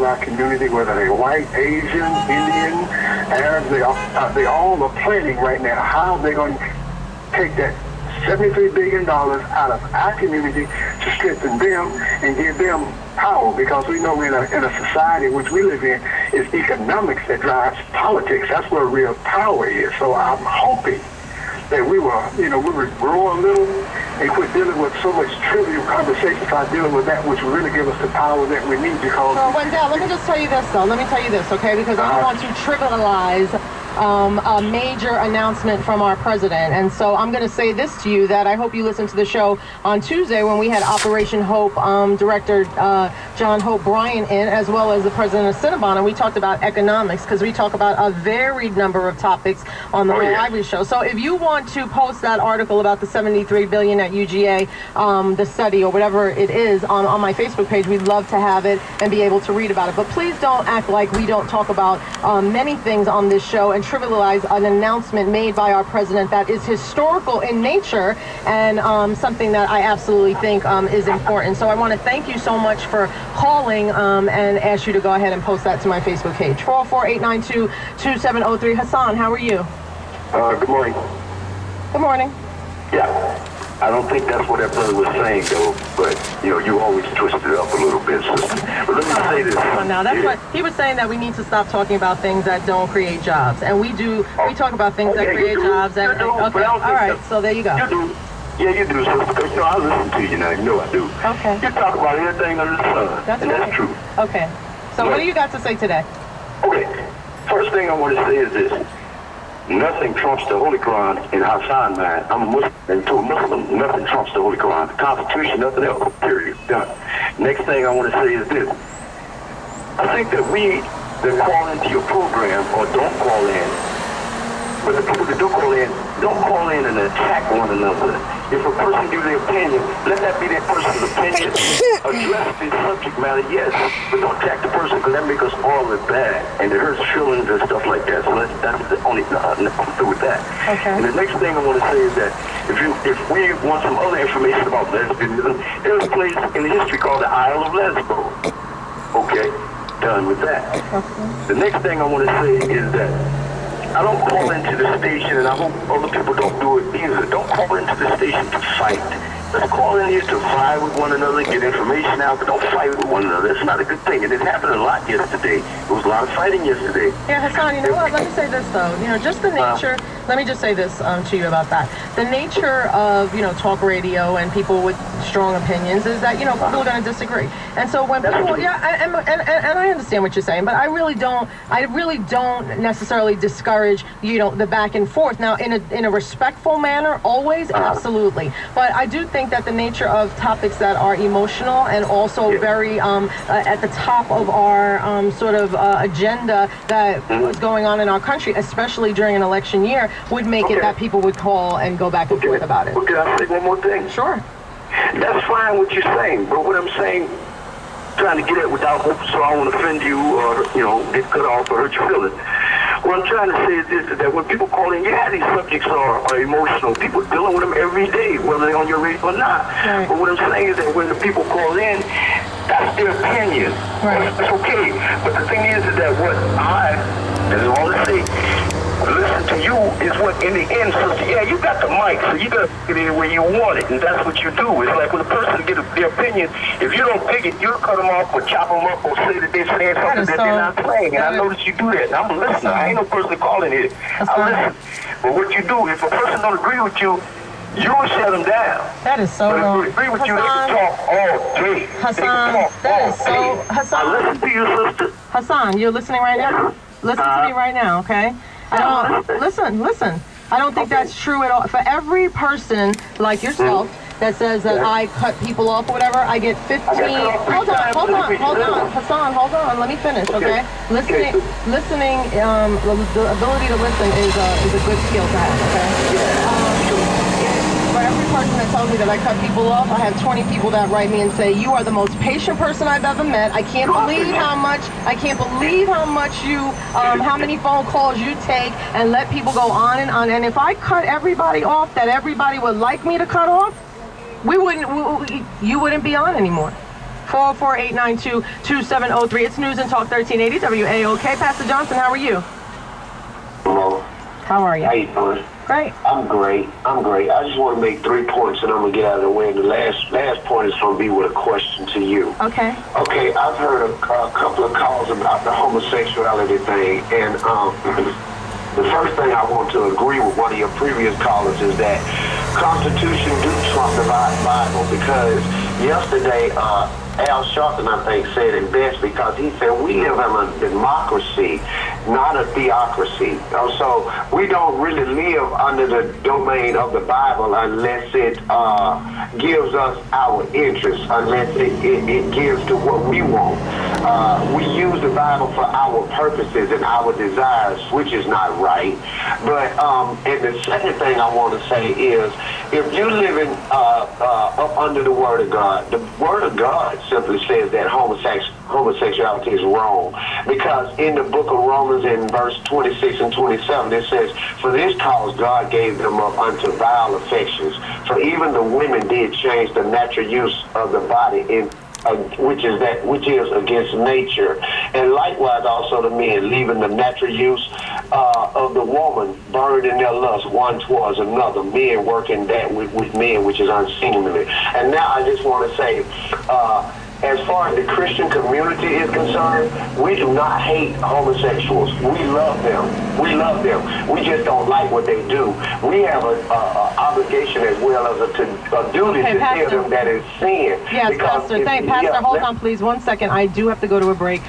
our community, whether they're white, Asian, Indian, Arab, they all are planning right now how they're going to take that $73 billion out of our community to strengthen them and give them power, because we know in a society which we live in, it's economics that drives politics. That's where real power is. So I'm hoping that we will grow a little and quit dealing with so much trivial conversation, start dealing with that which will really give us the power that we need. Because Wendell, let me just tell you this, though. Let me tell you this, okay? Because I don't want to trivialize a major announcement from our president. And so I'm going to say this to you, that I hope you listened to the show on Tuesday when we had Operation Hope Director John Hope Bryant in, as well as the president of Cinnabon, and we talked about economics, because we talk about a varied number of topics on the Ivory show. So if you want to post that article about the $73 billion at UGA, the study or whatever it is, on my Facebook page, we'd love to have it and be able to read about it. But please don't act like we don't talk about many things on this show and trivialize an announcement made by our president that is historical in nature and something that I absolutely think is important. So I want to thank you so much for calling and ask you to go ahead and post that to my Facebook page. 404-892-2703. Hassan, how are you? Good morning. Good morning. Yeah. I don't think that's what that brother was saying, though, but, you always twist it up a little bit, sister. But let me say this. Now, that's what he was saying, that we need to stop talking about things that don't create jobs. And we do, we talk about things that create jobs. And, okay, all right, so there you go. You do. Yeah, you do, sister, because, I listen to you now. You know I do. Okay. You talk about everything under the sun, that's true. Okay. So what do you got to say today? Okay. First thing I want to say is this. Nothing trumps the Holy Quran in Hassan, man. I'm a Muslim, and to a Muslim, nothing trumps the Holy Quran. The Constitution, nothing else, period. Done. Next thing I want to say is this. I think that we that call into your program, or don't call in, but the people that do call in and attack one another. If a person gives their opinion, let that be their person's opinion. Address the subject matter, yes, but don't attack the person, because that makes us all look bad, and it hurts feelings and stuff like that. So that's the only I'm through with that. Okay. And the next thing I want to say is that if we want some other information about lesbianism, there's a place in history called the Isle of Lesbos. Okay, done with that. Okay. The next thing I want to say is that I don't call into the station, and I hope other people don't do it either. Don't call into the station to fight. Let's call in here to vie with one another, get information out, but don't fight with one another. It's not a good thing, and it happened a lot yesterday. There was a lot of fighting yesterday. Yeah, Hassan, you know what? Let me say this, though. Just the nature, let me just say this to you about that. The nature of, talk radio and people with strong opinions is that, people are going to disagree. And so when people, and I understand what you're saying, but I really don't necessarily discourage, the back and forth. Now, in a respectful manner, always, absolutely. But I do think that the nature of topics that are emotional and also very at the top of our sort of agenda that was going on in our country, especially during an election year, would make it that people would call and go back and forth about it. Well, can I say one more thing? Sure. That's fine what you're saying, but what I'm saying, trying to get at without hope so I won't offend you or, get cut off or hurt your feelings. What I'm trying to say is this, is that when people call in, these subjects are emotional. People dealing with them every day, whether they're on your radio or not. Right. But what I'm saying is that when the people call in, that's their opinion. Right. It's okay. But the thing is that what as I always say, listen to you is what, in the end, sister, you got the mic, so you got to get it where you want it, and that's what you do. It's like when a person gets their opinion, if you don't pick it, you'll cut them off or chop them up or say that they're saying something that they're not saying. And I notice you do that, and I'm a listener. I ain't no person calling here. I listen. But what you do, if a person don't agree with you, you will shut them down. That is so wrong. If they agree with you, they can talk all day. Hassan, that is so... Hassan, I listen to you, sister. Hassan, you're listening right now? Listen to me right now, okay? Listen. I don't think that's true at all. For every person like yourself that says that I cut people off or whatever, I get 15. Hold on. Hassan, hold on. Let me finish, okay? Listening, the ability to listen is a good skill to have, okay? For every person that tells me that I cut people off, I have 20 people that write me and say, you are the most patient person I've ever met. I can't believe how much you, how many phone calls you take and let people go on. And if I cut everybody off that everybody would like me to cut off, you wouldn't be on anymore. 404-892-2703. It's News and Talk 1380 WAOK. Pastor Johnson, how are you? Hello. How are you? How you doing? Great. I'm great. I just want to make 3 points, and I'm going to get out of the way. And the last point is going to be with a question to you. Okay. Okay, I've heard a couple of calls about the homosexuality thing, and the first thing I want to agree with one of your previous callers is that Constitution do trump the Bible, because yesterday Al Sharpton, I think, said it best, because he said we live in a democracy, not a theocracy. So we don't really live under the domain of the Bible unless it gives us our interests, unless it gives to what we want. We use the Bible for our purposes and our desires, which is not right. But and the second thing I want to say is, if you're living up under the Word of God, the Word of God simply says that homosexuality is wrong. Because in the book of Romans, in verse 26 and 27, it says, "For this cause God gave them up unto vile affections. For even the women did change the natural use of the body in which is against nature. And likewise also the men, leaving the natural use of the woman, burned in their lust one towards another, men working that with men, which is unseemly." And now I just want to say, as far as the Christian community is concerned, we do not hate homosexuals. We love them. We love them. We just don't like what they do. We have an obligation as well as a duty to tell them that it's sin. Yes, Pastor. Hold on, please, 1 second. I do have to go to a break.